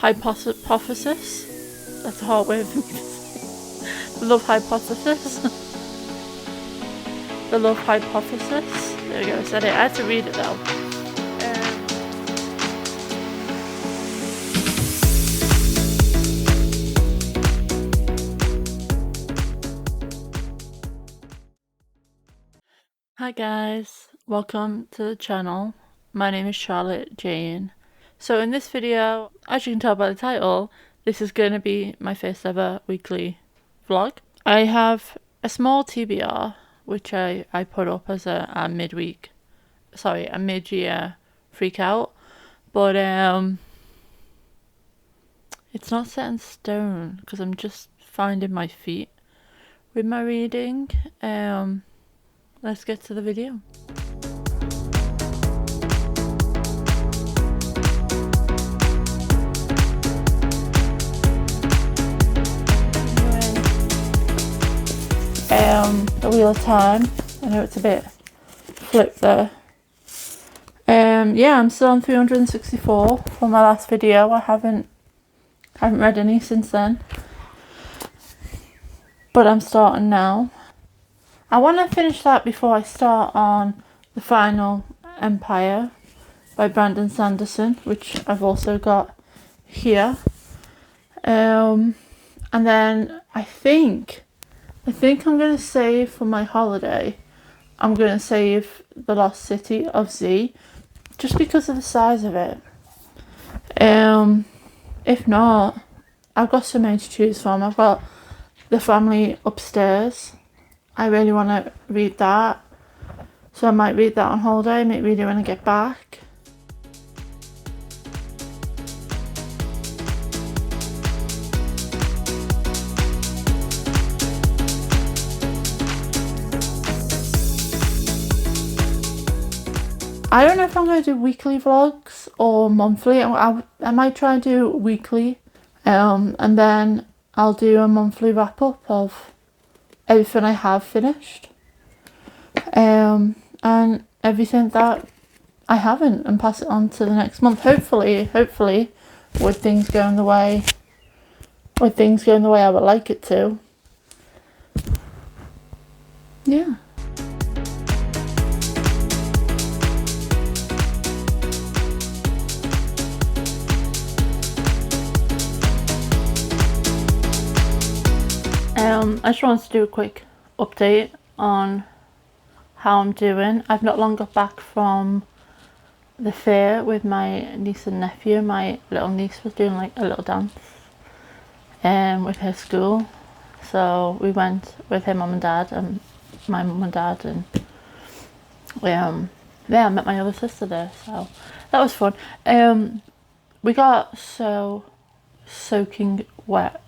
hypothesis. That's a hard word for me to say. The love hypothesis. The love hypothesis. There we go, I said it. I had to read it though. Hi guys, welcome to the channel. My name is Charlotte Jane. So in this video, as you can tell by the title, this is going to be my first ever weekly vlog. I have a small TBR, which I put up as a mid-year freak out, but it's not set in stone because I'm just finding my feet with my reading. Let's get to the video. The Wheel of Time. I know it's a bit flipped there. Yeah, I'm still on 364 for my last video. I haven't read any since then, but I'm starting now. I want to finish that before I start on The Final Empire by Brandon Sanderson, which I've also got here. And then I think I'm going to save for my holiday. I'm going to save The Lost City of Z, just because of the size of it. If not, I've got so many to choose from. I've got The Family Upstairs. I really want to read that, so I might read that on holiday, I might read it when I get back. I don't know if I'm going to do weekly vlogs or monthly. I might try and do weekly, and then I'll do a monthly wrap up of everything I have finished, and everything that I haven't, and pass it on to the next month. Hopefully, with things going the way I would like it to. Yeah. I just wanted to do a quick update on how I'm doing. I've not long got back from the fair with my niece and nephew. My little niece was doing like a little dance with her school, so we went with her mum and dad and my mum and dad, and yeah, I met my other sister there, so that was fun. We got so soaking wet.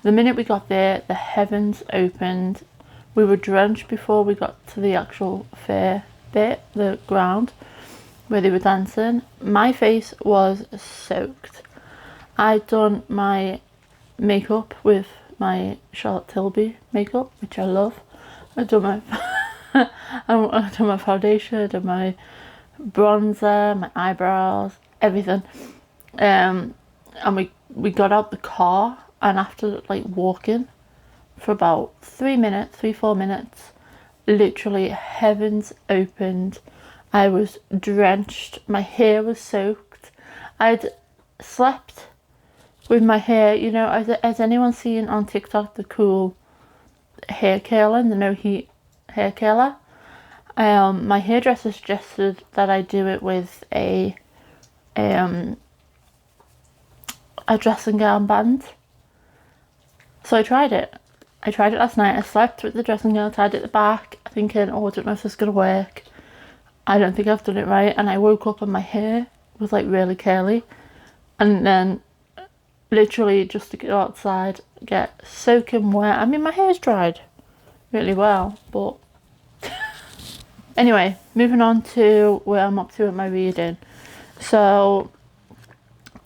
The minute we got there, the heavens opened. We were drenched before we got to the actual fair bit, the ground where they were dancing. My face was soaked. I'd done my makeup with my Charlotte Tilbury makeup, which I love. I'd done my I'd done my foundation, I'd done my bronzer, my eyebrows, everything. And we got out the car, and after like walking for about 4 minutes, literally heavens opened. I was drenched, my hair was soaked. I'd slept with my hair, you know, has anyone seen on TikTok the cool hair curling, the no heat hair curler? My hairdresser suggested that I do it with a dressing gown band. So I tried it last night. I slept with the dressing gown, tied it at the back, thinking, oh, I don't know if this is going to work. I don't think I've done it right. And I woke up and my hair was like really curly. And then literally just to go outside, get soaking wet. I mean, my hair's dried really well, but anyway, moving on to where I'm up to with my reading. So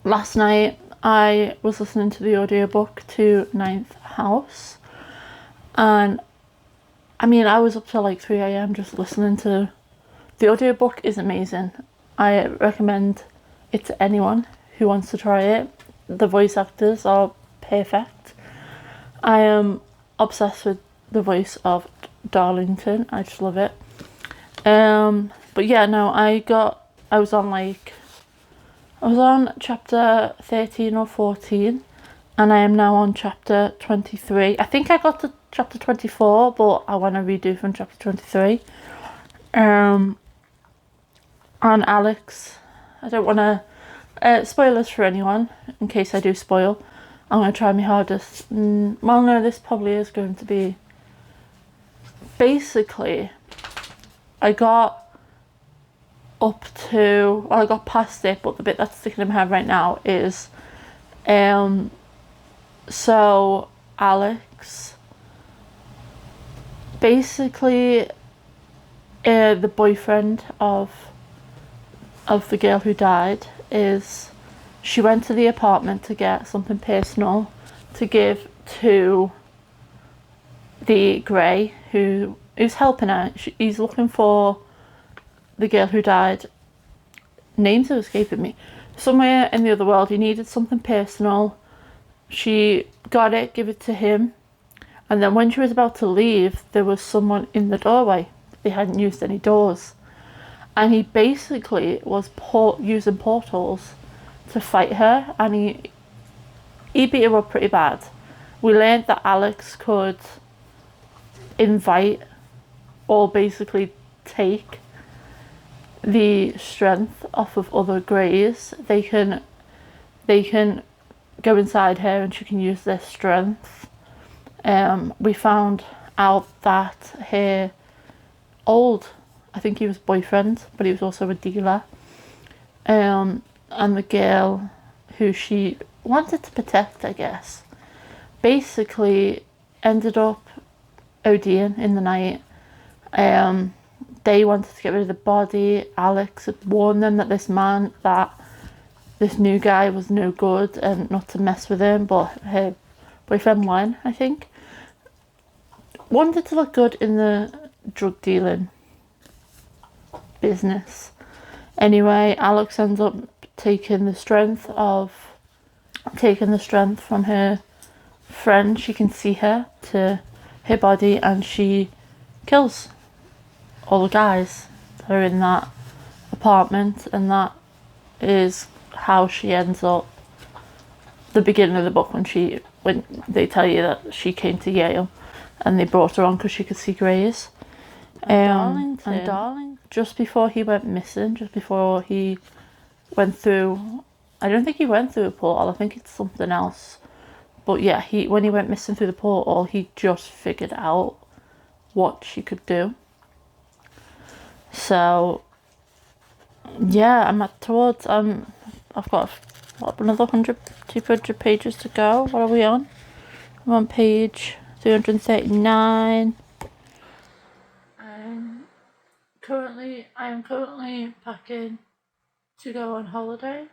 last night I was listening to the audiobook to Ninth House, and I mean, I was up till like 3 a.m. just listening to the audiobook. Is amazing. I recommend it to anyone who wants to try it. the voice actors are perfect. I am obsessed with the voice of Darlington. I just love it. But yeah, no, I was on chapter 13 or 14, and I am now on chapter 23. I think I got to chapter 24, but I want to redo from chapter 23. And Alex, I don't want to spoilers for anyone, in case I do spoil. I'm going to try my hardest. Well, no, this probably is going to be... Basically, I got past it, but the bit that's sticking in my head right now is... So, Alex... Basically, the boyfriend of the girl who died is... She went to the apartment to get something personal to give to the Grey, who's helping her. He's looking for the girl who died. Names are escaping me. Somewhere in the other world, he needed something personal. She got it, give it to him. And then when she was about to leave, there was someone in the doorway. They hadn't used any doors. And he basically was using portals to fight her, and he beat her up pretty bad. We learned that Alex could invite or basically take the strength off of other Greys. They can go inside her and she can use their strength. We found out that her I think he was boyfriend, but he was also a dealer. And the girl who she wanted to protect, I guess, basically ended up ODing in the night. They wanted to get rid of the body. Alex had warned them that this new guy was no good and not to mess with him, but her boyfriend Len, I think, wanted to look good in the drug dealing business. Anyway, Alex ends up taking the strength from her friend. She can see her to her body, and she kills all the guys that are in that apartment, and that is how she ends up the beginning of the book, when they tell you that she came to Yale and they brought her on because she could see Greys. And Darlington, just before he went missing, just before he went through, I don't think he went through a portal, I think it's something else. But yeah, when he went missing through the portal, he just figured out what she could do. So yeah, I've got another 100, 200 pages to go. What are we on? I'm on page 339. I am currently packing to go on holiday.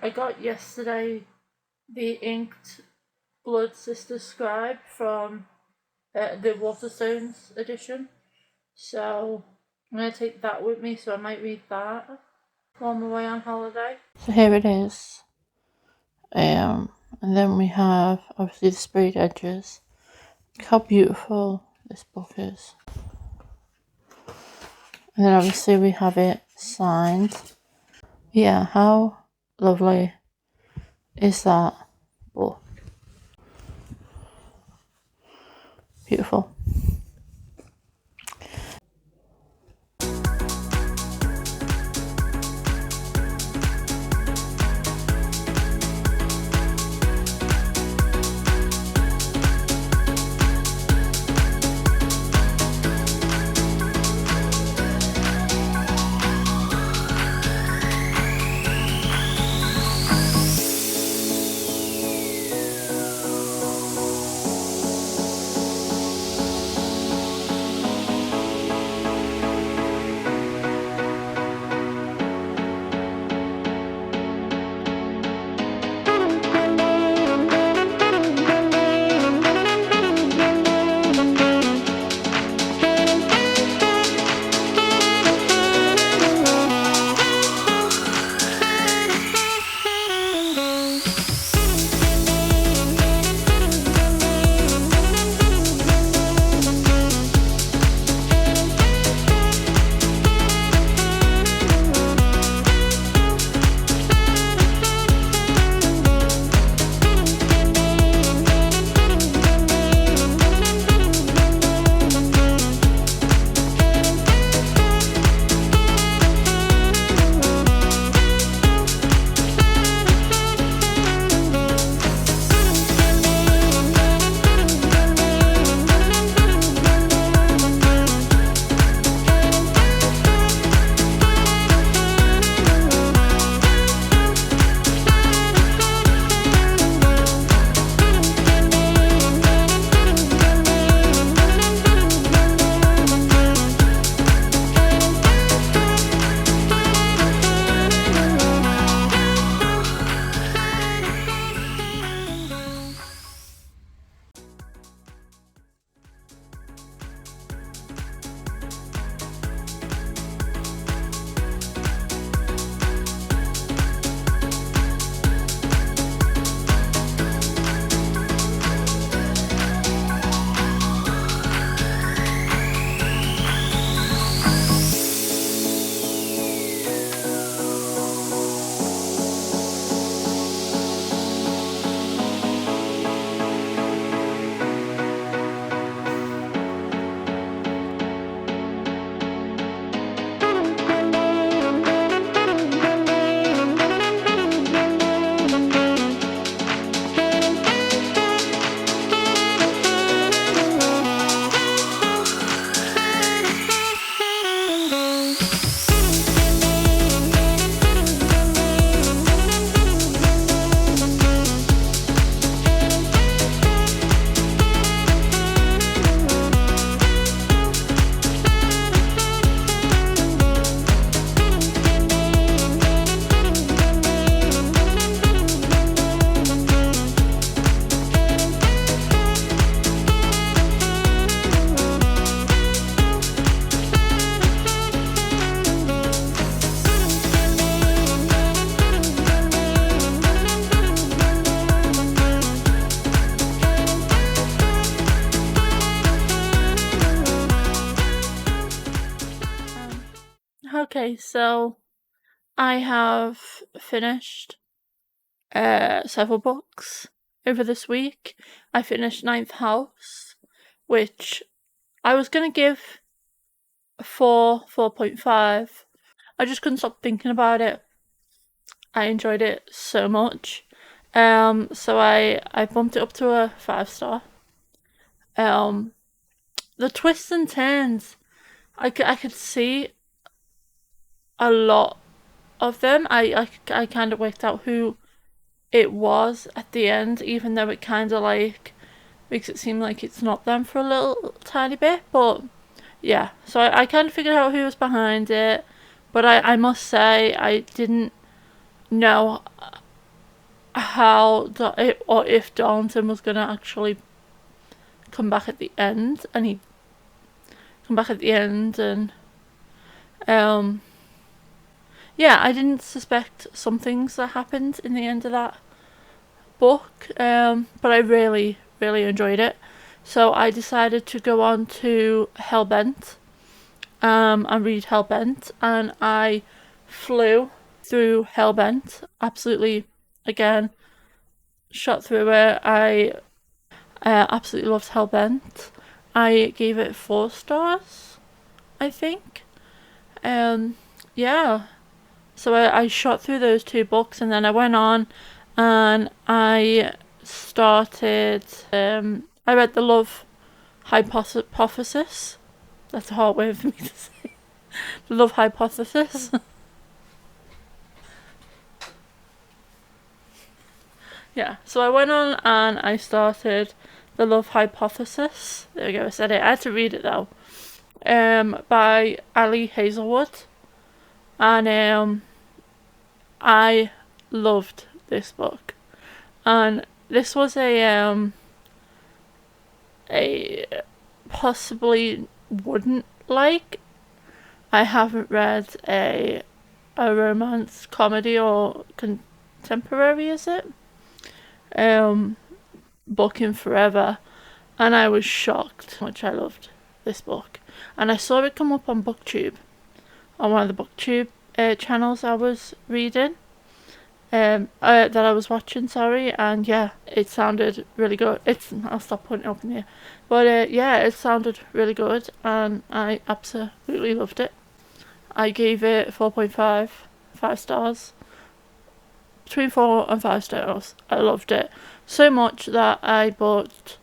I got yesterday the inked Blood Sister Scribe from the Waterstones edition, so I'm going to take that with me, so I might read that while I'm away on holiday. So here it is. And then we have obviously the sprayed edges. Look how beautiful this book is. And then obviously we have it signed. Yeah, how lovely is that book? Beautiful. Okay, so I have finished several books over this week. I finished Ninth House, which I was going to give a 4.5. I just couldn't stop thinking about it. I enjoyed it so much. So I bumped it up to a 5-star. The twists and turns, I could see a lot of them. I kind of worked out who it was at the end, even though it kind of like makes it seem like it's not them for a little tiny bit. But yeah, so I kind of figured out who was behind it, but I must say I didn't know how or if Darlington was gonna actually come back at the end, and he come back at the end, and yeah, I didn't suspect some things that happened in the end of that book, but I really enjoyed it. So I decided to go on to Hellbent, and read Hellbent, and I flew through Hellbent. Absolutely, again, shot through it. I absolutely loved Hellbent. I gave it 4 stars, I think. Yeah. So I shot through those 2 books, and then I went on and I started. I read The Love Hypothesis. That's a hard word for me to say. The Love Hypothesis. Yeah, so I went on and I started The Love Hypothesis. There we go, I said it. I had to read it though. By Ali Hazelwood. And I loved this book. And this was a possibly wouldn't like. I haven't read a romance comedy or contemporary, is it? Book in forever, and I was shocked how much I loved this book. And I saw it come up on BookTube, on one of the BookTube channels I was reading, that I was watching, sorry, and yeah, it sounded really good. I'll stop putting it up in here, but yeah, it sounded really good, and I absolutely loved it. I gave it 4.5, 5 stars. Between 4 and 5 stars. I loved it so much that I've bought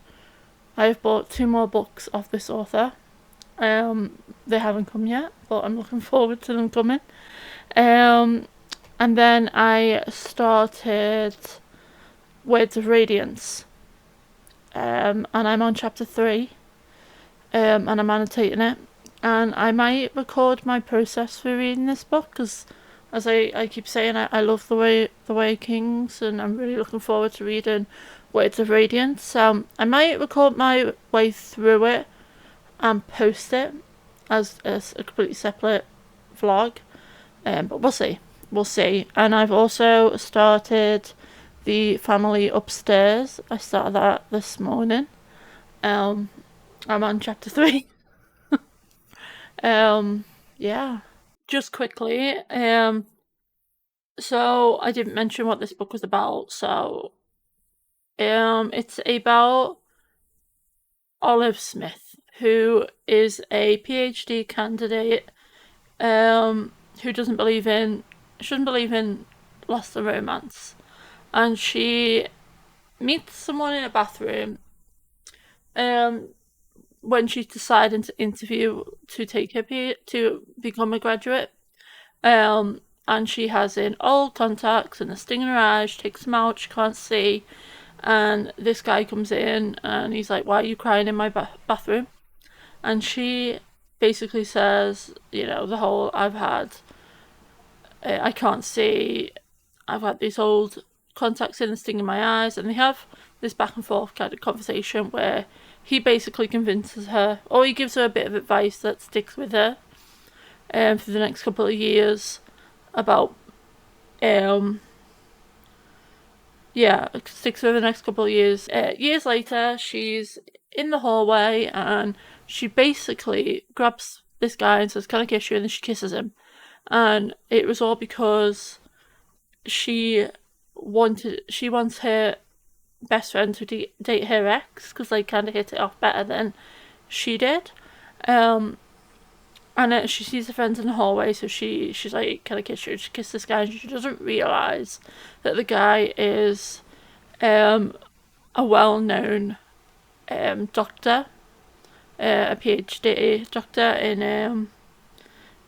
2 more books of this author. They haven't come yet, but I'm looking forward to them coming. And then I started Words of Radiance. And I'm on chapter 3. And I'm annotating it. And I might record my process for reading this book, because as I keep saying, I love the Way Kings, and I'm really looking forward to reading Words of Radiance. I might record my way through it and post it as a completely separate vlog, but we'll see. And I've also started The Family Upstairs. I started that this morning. I'm on chapter 3. Yeah. Just quickly, so I didn't mention what this book was about. So, it's about Olive Smith, who is a PhD candidate, who shouldn't believe in lost and romance, and she meets someone in a bathroom, when she's deciding to interview to take her to become a graduate. And she has in old contacts and a sting in her eye. She takes them out, she can't see, and this guy comes in and he's like, "Why are you crying in my bathroom?" And she basically says, the whole, I can't see, I've had these old contacts in and sting in my eyes, and they have this back and forth kind of conversation where he basically convinces her, or he gives her a bit of advice that sticks with her for the next couple of years about sticks with the next couple of years. Years later, she's in the hallway and she basically grabs this guy and says, "Can I kiss you?" and then she kisses him. and it was all because she wants her best friend to date her ex because they kind of hit it off better than she did. And she sees her friends in the hallway, so she's like, "Can I kiss you?" She kisses this guy, and she doesn't realize that the guy is a well-known doctor, a PhD doctor in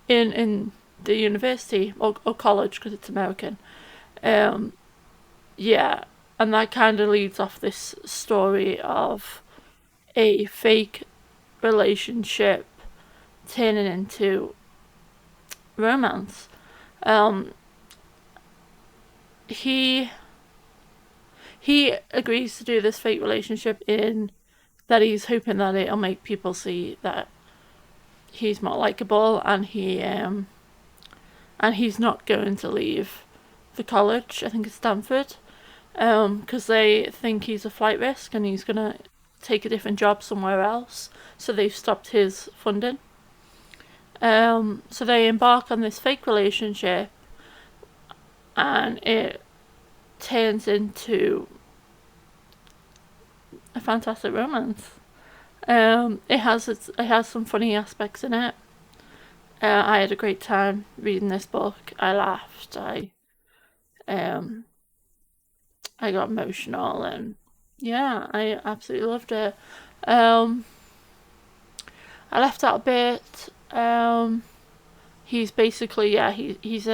the university or college because it's American. Yeah, and that kind of leads off this story of a fake relationship turning into romance. He agrees to do this fake relationship in that he's hoping that it'll make people see that he's more likable, and he's not going to leave the college. I think it's Stanford, because they think he's a flight risk and he's gonna take a different job somewhere else. So they've stopped his funding. So they embark on this fake relationship, and it turns into a fantastic romance. It has some funny aspects in it. I had a great time reading this book. I laughed. I got emotional, and yeah, I absolutely loved it. I left out a bit. He's basically he's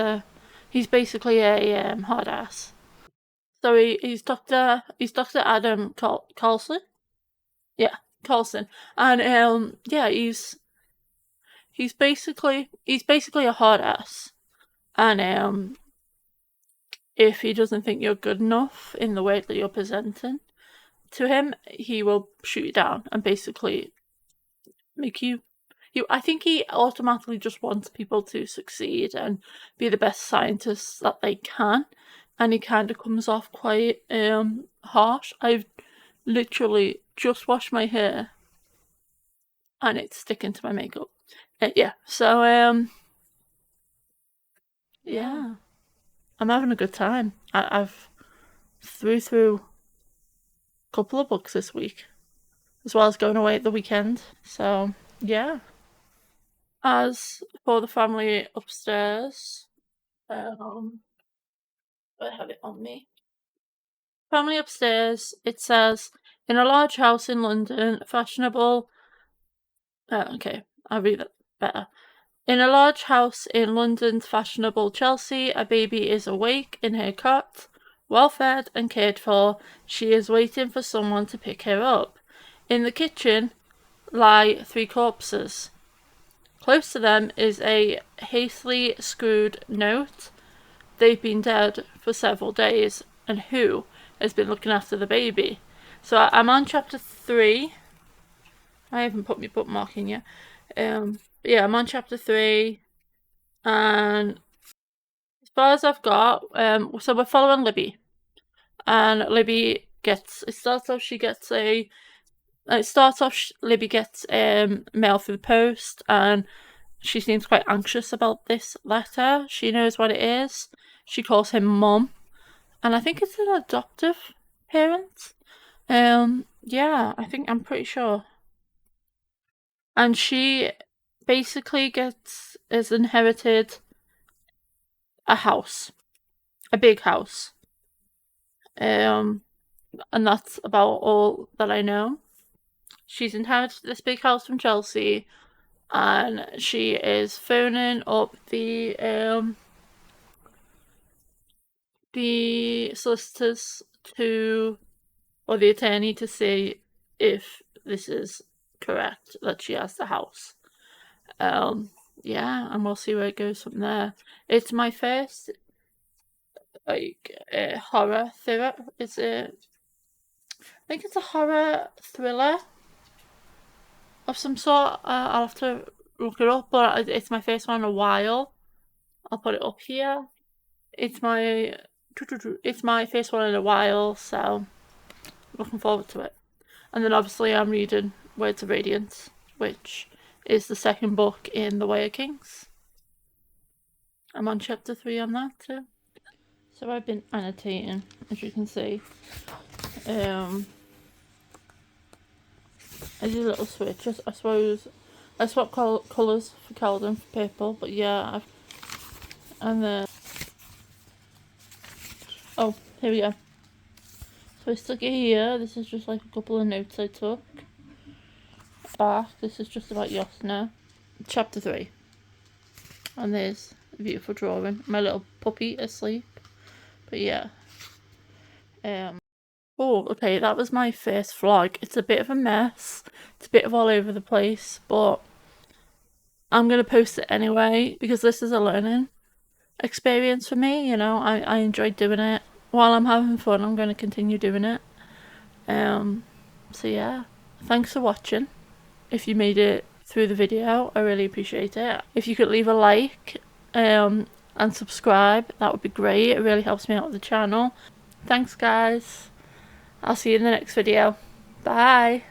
basically a hard ass. So he's Doctor Adam Carlson. Yeah, Carlson, and yeah, he's basically a hard ass, and if he doesn't think you're good enough in the way that you're presenting to him, he will shoot you down and basically make you. I think he automatically just wants people to succeed and be the best scientists that they can, and he kind of comes off quite harsh. I've literally just washed my hair, and it's sticking to my makeup. Yeah, so yeah, I'm having a good time. I've through a couple of books this week, as well as going away at the weekend. So yeah. As for the family upstairs, I have it on me. Family upstairs. It says, in a large house in London, fashionable. Okay, I'll read it better. In a large house in London's fashionable Chelsea, a baby is awake in her cot, well fed and cared for. She is waiting for someone to pick her up. In the kitchen lie 3 corpses. Close to them is a hastily screwed note. They've been dead for several days, and who has been looking after the baby? So I'm on chapter 3. I haven't put my bookmark in yet. Yeah, I'm on chapter 3, and as far as I've got, so we're following Libby, and Libby gets. Libby gets mail through the post, and she seems quite anxious about this letter. She knows what it is. She calls him Mum, and I think it's an adoptive parent. Yeah, I'm pretty sure. And she basically is inherited a house, a big house. And that's about all that I know. She's inherited this big house from Chelsea, and she is phoning up the solicitors or the attorney to see if this is correct, that she has the house. Yeah, and we'll see where it goes from there. It's my first horror thriller. I think it's a horror thriller of some sort. I'll have to look it up, but it's my first one in a while. I'll put it up here. It's my first one in a while, so looking forward to it. And then obviously I'm reading Words of Radiance, which is the second book in The Way of Kings. I'm on chapter 3 on that too. So I've been annotating, as you can see. I did a little switch. I suppose I swapped colours for Calden for purple, but yeah, and then oh, here we go. So I stuck it here. This is just like a couple of notes I took. Back. This is just about Yasna. Chapter 3. And there's a beautiful drawing. My little puppy asleep. But yeah. Oh, okay, that was my first vlog. It's a bit of a mess. It's a bit of all over the place, but I'm going to post it anyway because this is a learning experience for me, you know. I enjoyed doing it. While I'm having fun, I'm going to continue doing it. So yeah, thanks for watching. If you made it through the video, I really appreciate it. If you could leave a like and subscribe, that would be great. It really helps me out with the channel. Thanks guys. I'll see you in the next video. Bye.